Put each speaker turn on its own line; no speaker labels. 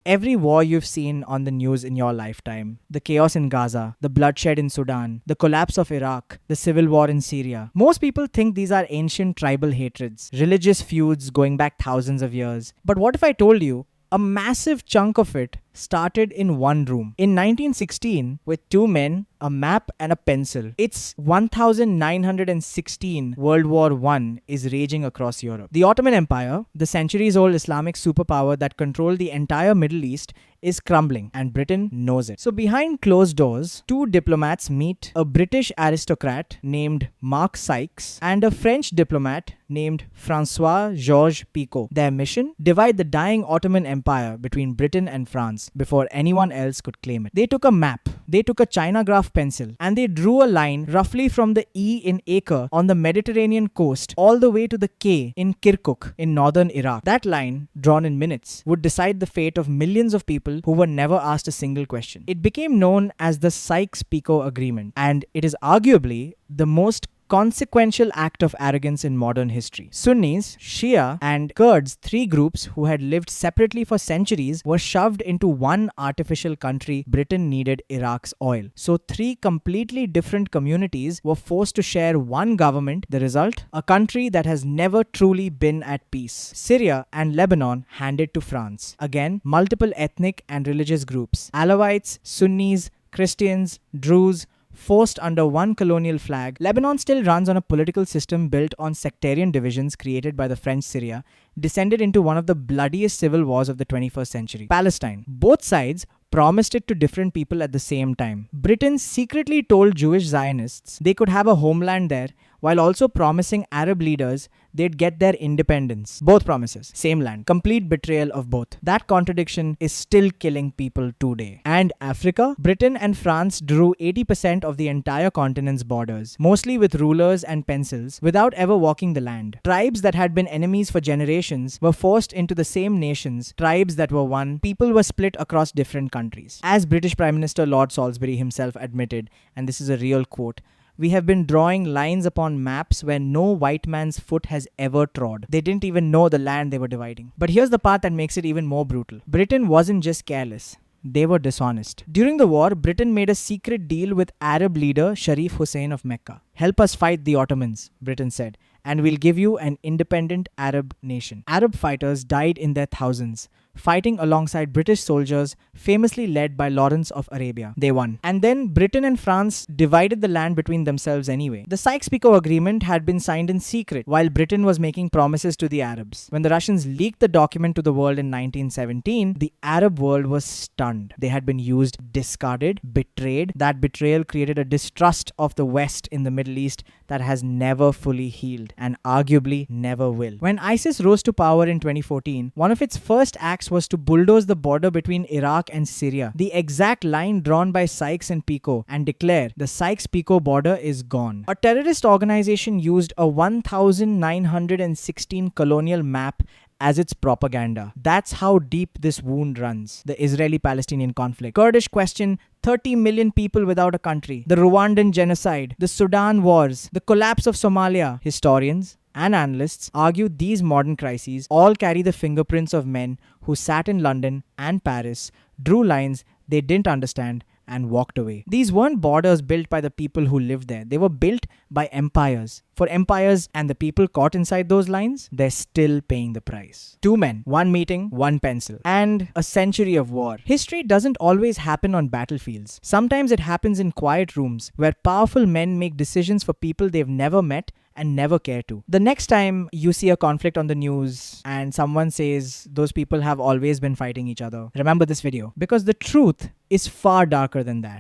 Every war you've seen on the news in your lifetime, the chaos in Gaza, the bloodshed in Sudan, the collapse of Iraq, the civil war in Syria. Most people think these are ancient tribal hatreds, religious feuds going back thousands of years. But what if I told you a massive chunk of it started in one room in 1916 with two men, a map, and a pencil? It's 1916. World War I is raging across Europe. The Ottoman Empire, the centuries-old Islamic superpower that controlled the entire Middle East, is crumbling, and Britain knows it. So behind closed doors, two diplomats meet: a British aristocrat named Mark Sykes and a French diplomat named Francois-Georges Picot. Their mission? Divide the dying Ottoman Empire between Britain and France before anyone else could claim it. They took a map, they took a China graph pencil, and they drew a line roughly from the E in Acre on the Mediterranean coast all the way to the K in Kirkuk in northern Iraq. That line, drawn in minutes, would decide the fate of millions of people who were never asked a single question. It became known as the Sykes-Picot Agreement, and it is arguably the most consequential act of arrogance in modern history. Sunnis, Shia, and Kurds, three groups who had lived separately for centuries, were shoved into one artificial country. Britain needed Iraq's oil. So three completely different communities were forced to share one government. The result? A country that has never truly been at peace. Syria and Lebanon handed to France. Again, multiple ethnic and religious groups: Alawites, Sunnis, Christians, Druze, forced under one colonial flag. Lebanon still runs on a political system built on sectarian divisions created by the French Syria, descended into one of the bloodiest civil wars of the 21st century. Palestine. Both sides promised it to different people at the same time. Britain secretly told Jewish Zionists they could have a homeland there, while also promising Arab leaders they'd get their independence. Both promises, same land. Complete betrayal of both. That contradiction is still killing people today. And Africa? Britain and France drew 80% of the entire continent's borders, mostly with rulers and pencils, without ever walking the land. Tribes that had been enemies for generations were forced into the same nations. Tribes that were one. People were split across different countries. As British Prime Minister Lord Salisbury himself admitted, and this is a real quote, "We have been drawing lines upon maps where no white man's foot has ever trod." They didn't even know the land they were dividing. But here's the part that makes it even more brutal. Britain wasn't just careless. They were dishonest. During the war, Britain made a secret deal with Arab leader Sharif Hussain of Mecca. "Help us fight the Ottomans," Britain said, "and we'll give you an independent Arab nation." Arab fighters died in their thousands, fighting alongside British soldiers famously led by Lawrence of Arabia. They won. And then Britain and France divided the land between themselves anyway. The Sykes-Picot Agreement had been signed in secret while Britain was making promises to the Arabs. When the Russians leaked the document to the world in 1917, the Arab world was stunned. They had been used, discarded, betrayed. That betrayal created a distrust of the West in the Middle East that has never fully healed, and arguably never will. When ISIS rose to power in 2014, one of its first acts was to bulldoze the border between Iraq and Syria, the exact line drawn by Sykes and Picot, and declare the Sykes-Picot border is gone. A terrorist organization used a 1916 colonial map as its propaganda. That's how deep this wound runs. The Israeli-Palestinian conflict, Kurdish question, 30 million people without a country, the Rwandan genocide, the Sudan wars, the collapse of Somalia. Historians and analysts argue these modern crises all carry the fingerprints of men who sat in London and Paris, drew lines they didn't understand, and walked away. These weren't borders built by the people who lived there. They were built by empires. For empires and the people caught inside those lines, they're still paying the price. Two men, one meeting, one pencil, and a century of war. History doesn't always happen on battlefields. Sometimes it happens in quiet rooms where powerful men make decisions for people they've never met and never care to. The next time you see a conflict on the news and someone says those people have always been fighting each other, remember this video, because the truth is far darker than that.